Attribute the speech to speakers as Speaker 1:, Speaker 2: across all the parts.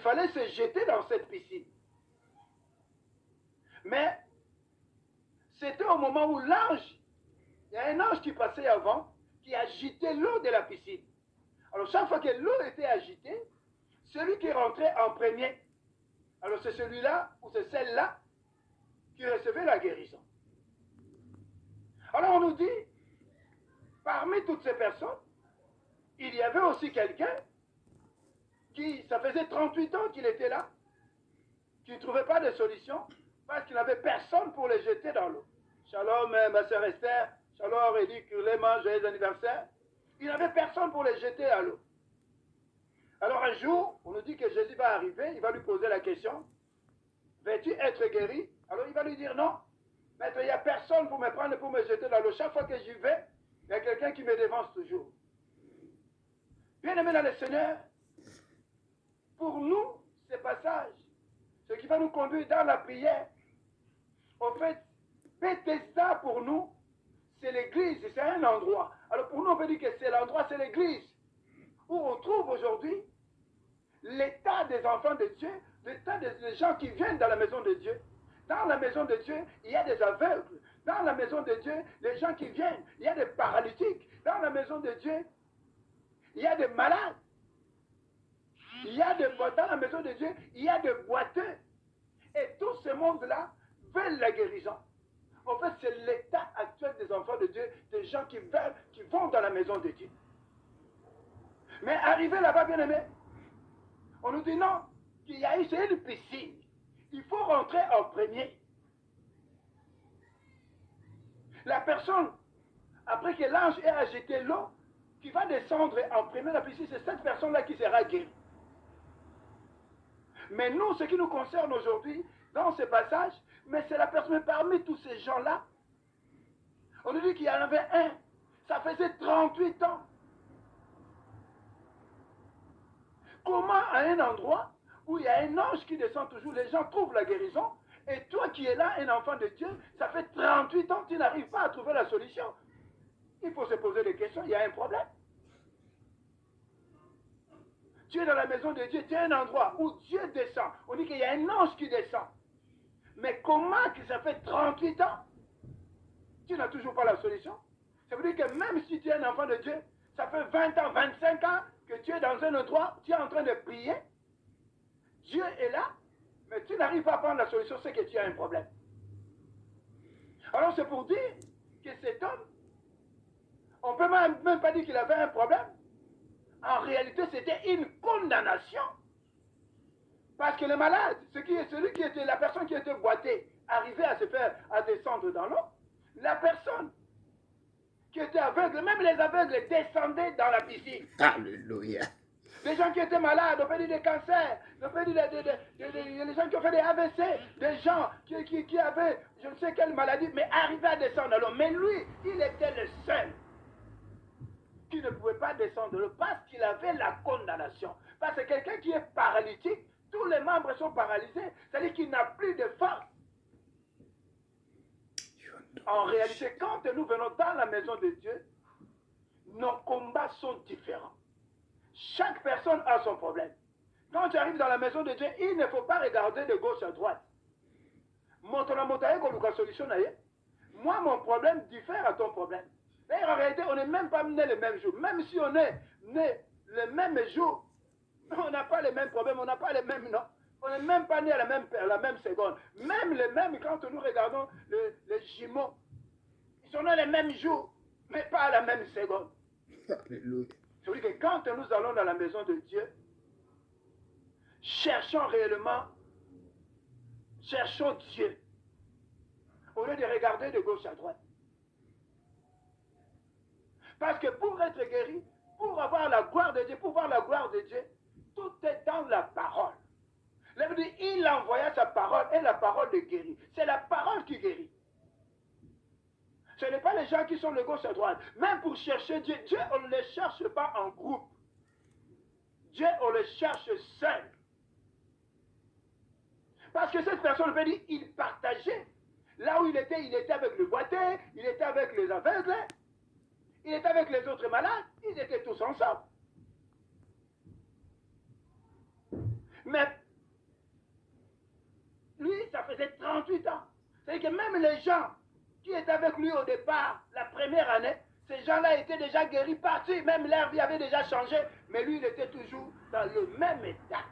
Speaker 1: fallait se jeter dans cette piscine. Mais c'était au moment où l'ange, il y a un ange qui passait avant, qui agitait l'eau de la piscine. Alors chaque fois que l'eau était agitée, celui qui rentrait en premier, alors c'est celui-là ou c'est celle-là qui recevait la guérison. Alors on nous dit, parmi toutes ces personnes, il y avait aussi quelqu'un qui, ça faisait 38 ans qu'il était là, qui ne trouvait pas de solution parce qu'il n'avait personne pour le jeter dans l'eau. Shalom, ma sœur Esther, shalom, Eddie Kurleman, joyeux anniversaire. Il n'avait personne pour le jeter à l'eau. Alors un jour, on nous dit que Jésus va arriver, il va lui poser la question, veux-tu être guéri? Alors il va lui dire non. Maître, il n'y a personne pour me prendre et pour me jeter dans l'eau. Chaque fois que j'y vais, il y a quelqu'un qui me dévance toujours. Bien-aimé dans le Seigneur, pour nous, ces passages, ce qui va nous conduire dans la prière, en fait, Bethesda pour nous, c'est l'église, c'est un endroit. Alors pour nous, on peut dire que c'est l'endroit, c'est l'église, où on trouve aujourd'hui l'état des enfants de Dieu, l'état des gens qui viennent dans la maison de Dieu. Dans la maison de Dieu, il y a des aveugles. Dans la maison de Dieu, les gens qui viennent, il y a des paralytiques. Dans la maison de Dieu, il y a des malades. Dans la maison de Dieu, il y a des boiteux. Et tout ce monde-là veulent la guérison. En fait, c'est l'état actuel des enfants de Dieu, des gens qui veulent, qui vont dans la maison de Dieu. Mais arrivé là-bas, bien aimé, on nous dit non, qu'il y a eu, c'est une piscine. Il faut rentrer en premier. La personne, après que l'ange ait agité l'eau, qui va descendre en premier la piscine, c'est cette personne-là qui sera guérie. Mais nous, ce qui nous concerne aujourd'hui, dans ce passage, mais c'est la personne parmi tous ces gens-là. On nous dit qu'il y en avait un, ça faisait 38 ans. Comment à un endroit où il y a un ange qui descend toujours, les gens trouvent la guérison, et toi qui es là, un enfant de Dieu, ça fait 38 ans que tu n'arrives pas à trouver la solution. Il faut se poser des questions, il y a un problème. Tu es dans la maison de Dieu, tu es un endroit où Dieu descend. On dit qu'il y a un ange qui descend. Mais comment que ça fait 38 ans, tu n'as toujours pas la solution? Ça veut dire que même si tu es un enfant de Dieu, ça fait 20 ans, 25 ans que tu es dans un endroit, tu es en train de prier. Dieu est là, mais tu n'arrives pas à prendre la solution, c'est que tu as un problème. Alors c'est pour dire que cet homme, on ne peut même pas dire qu'il avait un problème. En réalité, c'était une condamnation. Parce que le malade, la personne qui était boitée, arrivait à se faire, à descendre dans l'eau. La personne qui était aveugle, même les aveugles descendaient dans la piscine.
Speaker 2: Alléluia.
Speaker 1: Les gens qui étaient malades, on peut dire des cancers, on peut dire les gens qui ont fait des AVC, des gens qui avaient je ne sais quelle maladie, mais arrivaient à descendre dans l'eau. Mais lui, il était le seul qui ne pouvait pas descendre de l'eau parce qu'il avait la condamnation. Parce que quelqu'un qui est paralytique, tous les membres sont paralysés, c'est-à-dire qu'il n'a plus de force. En réalité, quand nous venons dans la maison de Dieu, nos combats sont différents. Chaque personne a son problème. Quand tu arrives dans la maison de Dieu, il ne faut pas regarder de gauche à droite. Moi, mon problème diffère à ton problème. D'ailleurs, en réalité, on n'est même pas né le même jour. Même si on est né le même jour, on n'a pas les mêmes problèmes, on n'a pas les mêmes noms. On n'est même pas né à la même seconde. Même les mêmes, quand nous regardons les jumeaux, ils sont nés le même jour, mais pas à la même seconde.
Speaker 2: Alléluia.
Speaker 1: C'est-à-dire que quand nous allons dans la maison de Dieu, cherchons réellement, cherchons Dieu, au lieu de regarder de gauche à droite. Parce que pour être guéri, pour avoir la gloire de Dieu, pour voir la gloire de Dieu, tout est dans la parole. Il envoya sa parole et la parole le guérit. C'est la parole qui guérit. Ce n'est pas les gens qui sont de gauche à droite. Même pour chercher Dieu, Dieu, on ne le cherche pas en groupe. Dieu, on le cherche seul. Parce que cette personne, on peut dire, il partageait. Là où il était avec le boiteux, il était avec les aveugles, il était avec les autres malades, ils étaient tous ensemble. Mais lui, ça faisait 38 ans. C'est-à-dire que même les gens qui étaient avec lui au départ, la première année, ces gens-là étaient déjà guéris, partis. Même leur vie avait déjà changé. Mais lui, il était toujours dans le même état.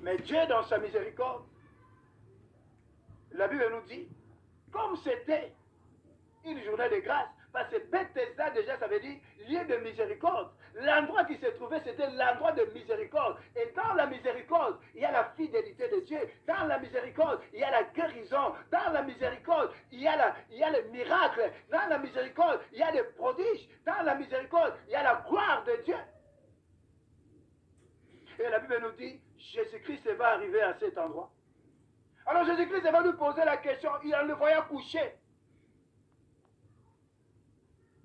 Speaker 1: Mais Dieu, dans sa miséricorde, la Bible nous dit, comme c'était une journée de grâce, parce que Bethesda, déjà, ça veut dire lieu de miséricorde. L'endroit qui se trouvait, c'était l'endroit de miséricorde. Et dans la miséricorde, il y a la fidélité de Dieu. Dans la miséricorde, il y a la guérison. Dans la miséricorde, il y a le miracle. Dans la miséricorde, il y a des prodiges. Dans la miséricorde, il y a la gloire de Dieu. Et la Bible nous dit, Jésus-Christ va arriver à cet endroit. Alors Jésus-Christ va lui poser la question, il en le voyant coucher.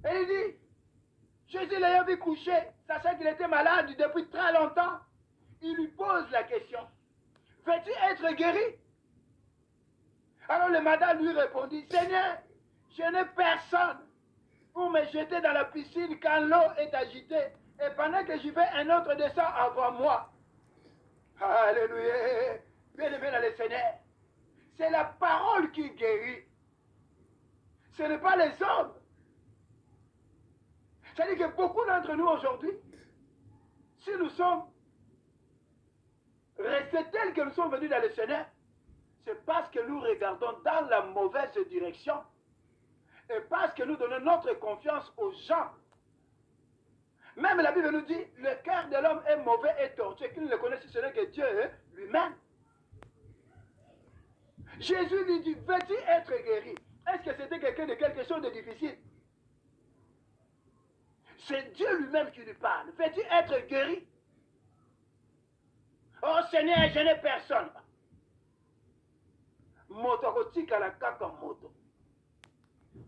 Speaker 1: Et il dit, Jésus l'ayant vu coucher, sachant qu'il était malade depuis très longtemps, il lui pose la question, veux-tu être guéri? Alors le madame lui répondit, Seigneur, je n'ai personne pour me jeter dans la piscine quand l'eau est agitée. Et pendant que j'y vais, un autre descend avant moi. Alléluia. Bien-aimé dans le Seigneur. C'est la parole qui guérit. Ce n'est pas les hommes. C'est-à-dire que beaucoup d'entre nous aujourd'hui, si nous sommes restés tels que nous sommes venus dans le Seigneur, c'est parce que nous regardons dans la mauvaise direction. Et parce que nous donnons notre confiance aux gens. Même la Bible nous dit, le cœur de l'homme est mauvais et tortueux. Qui ne le connaît si ce n'est que Dieu lui-même. Jésus lui dit, veux-tu être guéri? Est-ce que c'était quelqu'un de quelque chose de difficile? C'est Dieu lui-même qui lui parle. Veux-tu être guéri? Oh Seigneur, je n'ai personne.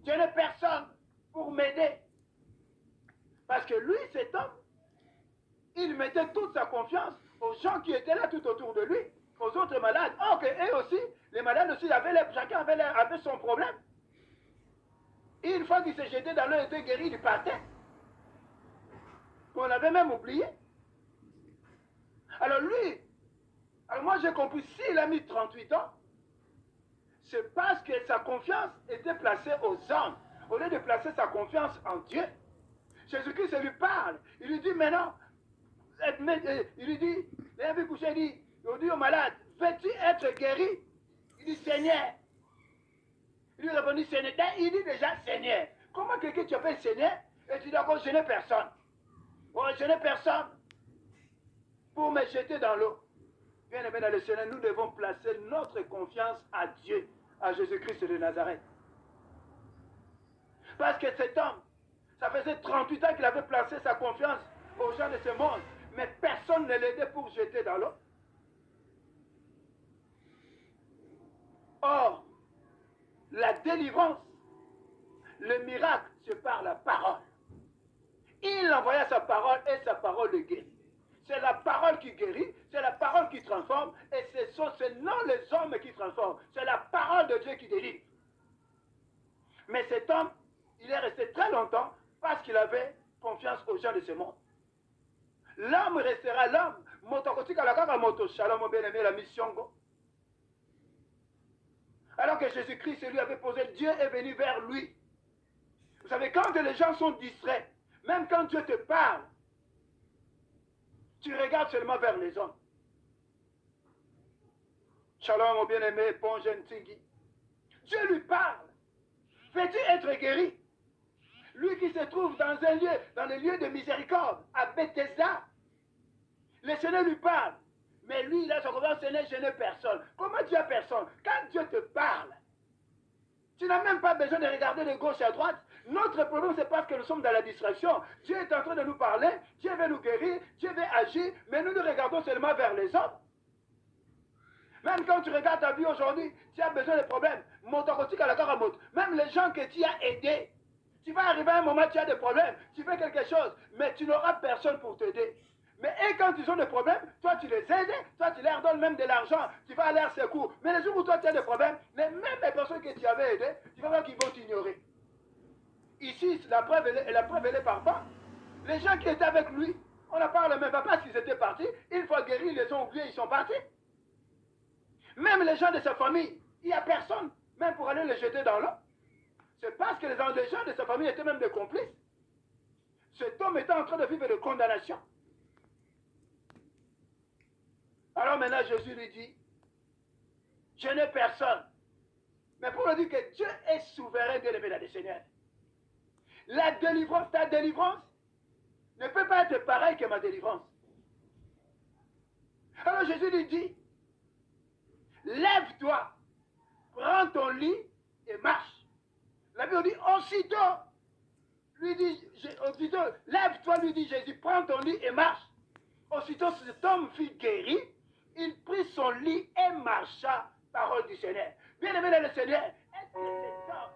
Speaker 1: Je n'ai personne pour m'aider. Parce que lui, cet homme, il mettait toute sa confiance aux gens qui étaient là tout autour de lui, aux autres malades. Or que eux aussi, les malades aussi, chacun avait son problème. Et une fois qu'il s'est jeté dans l'eau et était guéri, il partait. On l'avait même oublié. Alors lui, moi j'ai compris, s'il a mis 38 ans, c'est parce que sa confiance était placée aux hommes, au lieu de placer sa confiance en Dieu. Jésus-Christ lui parle. Il lui dit maintenant, il lui dit, il dit au malade, veux-tu être guéri? Il dit Seigneur. Il lui répondit Seigneur. Il dit déjà Seigneur. Comment quelqu'un tu appelles Seigneur? Et tu dis d'accord, je n'ai personne. Oh, je n'ai personne pour me jeter dans l'eau. Bien aimé dans le Seigneur, nous devons placer notre confiance à Dieu, à Jésus-Christ de Nazareth. Parce que cet homme, ça faisait 38 ans qu'il avait placé sa confiance aux gens de ce monde, mais personne ne l'aidait pour jeter dans l'eau. Or, la délivrance, le miracle, c'est par la parole. Il envoya sa parole et sa parole le guérit. C'est la parole qui guérit, c'est la parole qui transforme, et c'est non les hommes qui transforment, c'est la parole de Dieu qui délivre. Mais cet homme, il est resté très longtemps parce qu'il avait confiance aux gens de ce monde. L'homme restera l'homme. Shalom, bien-aimé, la mission. Alors que Jésus-Christ lui avait posé, Dieu est venu vers lui. Vous savez, quand les gens sont distraits, même quand Dieu te parle, tu regardes seulement vers les hommes. Shalom, mon bien-aimé, bon jeune Tingui. Dieu lui parle. Veux-tu être guéri? Lui qui se trouve dans un lieu, dans le lieu de miséricorde, à Bethesda. Le Seigneur lui parle. Mais lui, il a son confiance, Seigneur, je n'ai personne. Comment tu as personne? Quand Dieu te parle, tu n'as même pas besoin de regarder de gauche à droite. Notre problème, c'est parce que nous sommes dans la distraction. Dieu est en train de nous parler, Dieu veut nous guérir, Dieu veut agir, mais nous nous regardons seulement vers les hommes. Même quand tu regardes ta vie aujourd'hui, tu as besoin de problèmes. Même les gens que tu as aidés, tu vas arriver à un moment, tu as des problèmes, tu fais quelque chose, mais tu n'auras personne pour t'aider. Mais et quand ils ont des problèmes, toi tu les aides, toi tu leur donnes même de l'argent, tu vas à leur secours. Mais les jours où toi tu as des problèmes, même les personnes que tu avais aidées, tu vas voir qu'ils vont t'ignorer. Ici, la preuve elle est parfois. Les gens qui étaient avec lui, on ne parle même pas s'ils étaient partis. Une fois guéris, ils les ont oubliés, ils sont partis. Même les gens de sa famille, il n'y a personne, même pour aller les jeter dans l'eau. C'est parce que les gens de sa famille étaient même des complices. Cet homme était en train de vivre de condamnation. Alors maintenant, Jésus lui dit, je n'ai personne. Mais pour lui dire que Dieu est souverain, bien aimé, le Seigneur. La délivrance, ta délivrance, ne peut pas être pareille que ma délivrance. Alors Jésus lui dit, lève-toi, prends ton lit et marche. La Bible dit, aussitôt, lève-toi, lui dit Jésus, prends ton lit et marche. Aussitôt, cet homme fut guéri, il prit son lit et marcha, parole du Seigneur. Bien aimé le Seigneur, est-ce que cet homme,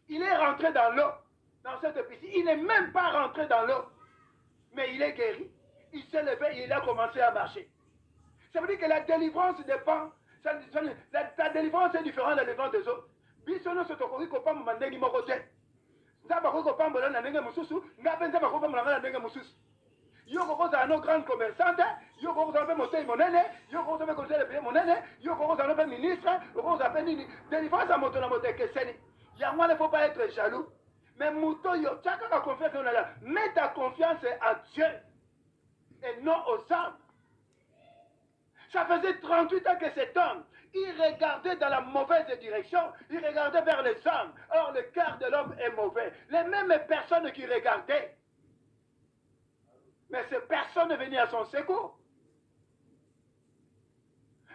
Speaker 1: il est rentré dans l'eau, dans cette piscine, il n'est même pas rentré dans l'eau, mais il est guéri, il s'est levé et il a commencé à marcher. Ça veut dire que la délivrance dépend, ta délivrance est différente de la délivrance des autres. Bisono sotokori kopamba mandengi moko te. Nzaba ko kopamba na ndenge mususu, ngabe nzaba ko kopamba na ndenge mususu. Yo ko koza no grand commerçante, yo ko koza pe moté monene, yo ko koza pe conseiller pays monene, yo ko koza pe ministre, yo ko koza pe nini. Délivrance à moto na moté que seni. Ya moi ne faut pas être jaloux. Mais moto yo chaka ka confiance en Allah. Mets ta confiance en Dieu et non aux hommes. Ça faisait 38 ans que cet homme, il regardait dans la mauvaise direction, il regardait vers les hommes. Or, le cœur de l'homme est mauvais. Les mêmes personnes qui regardaient. Mais ces personnes venaient à son secours.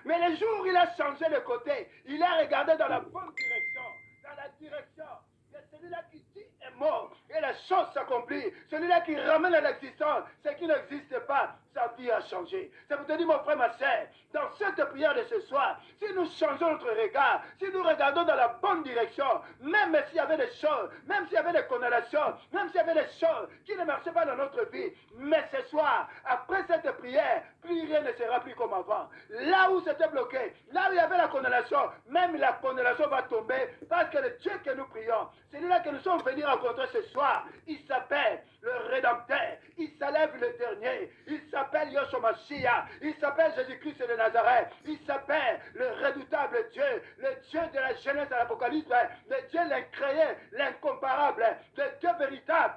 Speaker 1: Mais le jour où il a changé de côté, il a regardé dans la bonne direction, dans la direction de celui-là qui dit est mort et la chose s'accomplit. Celui-là qui ramène à l'existence ce qui n'existe pas, sa vie a changé. Ça vous te dit, mon frère, ma soeur, dans cette prière de ce soir, si nous changeons notre regard, si nous regardons dans la bonne direction, même s'il y avait des choses, même s'il y avait des condamnations, même s'il y avait des choses qui ne marchaient pas dans notre vie, mais ce soir, après cette prière, plus rien ne sera plus comme avant. Là où c'était bloqué, là où il y avait la condamnation, même la condamnation va tomber parce que le Dieu que nous prions, celui-là que nous sommes venus rencontrer ce soir, il s'appelle le Rédempteur, il s'élève le dernier, il s'appelle Yeshua Mashiach, il s'appelle Jésus-Christ de Nazareth, il s'appelle le redoutable Dieu, le Dieu de la Genèse à l'Apocalypse, le Dieu l'incréé, l'incomparable, le Dieu véritable,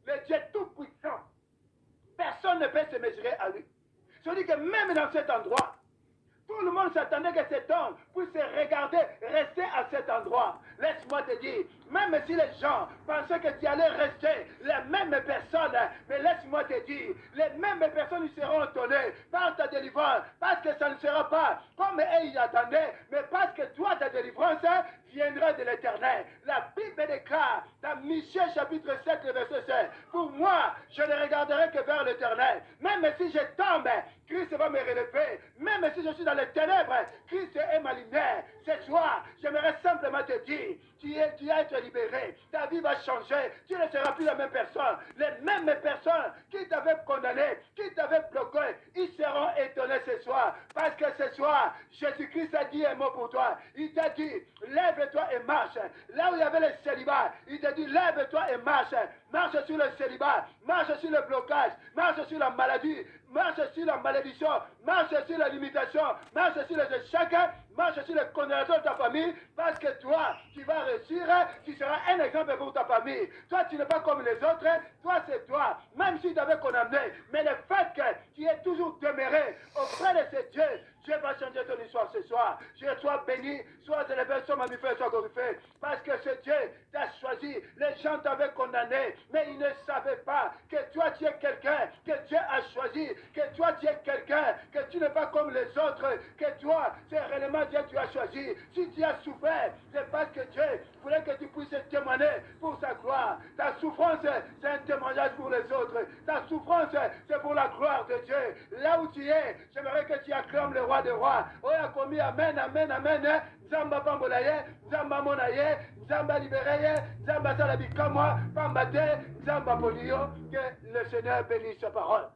Speaker 1: le Dieu tout-puissant. Personne ne peut se mesurer à lui. Je dis que même dans cet endroit, tout le monde s'attendait que cet homme puisse regarder, rester à cet endroit. Laisse-moi te dire, même si les gens pensaient que tu allais rester les mêmes personnes, mais laisse-moi te dire, les mêmes personnes ils seront étonnées par ta délivrance, parce que ça ne sera pas comme eux ils attendaient, mais parce que toi, ta délivrance viendra de l'Éternel. La Bible déclare dans Michée chapitre 7, verset 16, pour moi, je ne regarderai que vers l'Éternel. Même si je tombe, Christ va me relever. Même si je suis dans les ténèbres, Christ est ma lumière. Ce soir, j'aimerais simplement te dire, tu as été libéré. Ta vie va changer. Tu ne seras plus la même personne. Les mêmes personnes qui t'avaient condamné, qui t'avaient bloqué, ils seront étonnés ce soir. Parce que ce soir, Jésus-Christ a dit un mot pour toi. Il t'a dit, lève-toi et marche. Là où il y avait le célibat, il t'a dit, lève-toi et marche. Marche sur le célibat, marche sur le blocage, marche sur la maladie, marche sur la malédiction, marche sur la limitation, marche sur les échecs, marche sur les condamnations de ta famille, parce que toi, tu vas réussir, tu seras un exemple pour ta famille. Toi, tu n'es pas comme les autres, toi, c'est toi, même si tu avais condamné, mais le fait que tu es toujours demeuré auprès de ce Dieu, Dieu va changer ton histoire ce soir. Dieu soit béni, soit élevé, soit magnifié, soit glorifié. Parce que ce Dieu t'a choisi. Les gens t'avaient condamné, mais ils ne savaient pas que toi tu es quelqu'un que Dieu a choisi, que toi tu es quelqu'un, que tu n'es pas comme les autres, que toi, c'est réellement Dieu que tu as choisi. Si tu as souffert, c'est parce que Dieu voulait que tu puisses témoigner pour sa gloire. Ta souffrance, c'est un témoignage pour les autres. Ta souffrance, c'est pour la gloire de Dieu. Là où tu es, j'aimerais que tu acclames le roi des rois. Oh, a commis amen, amen, amen. Zamba pambolaye, Zamba monaye, Zamba libéré, Zamba salabikamwa, Pambate, Zamba polio. Que le Seigneur bénisse sa parole.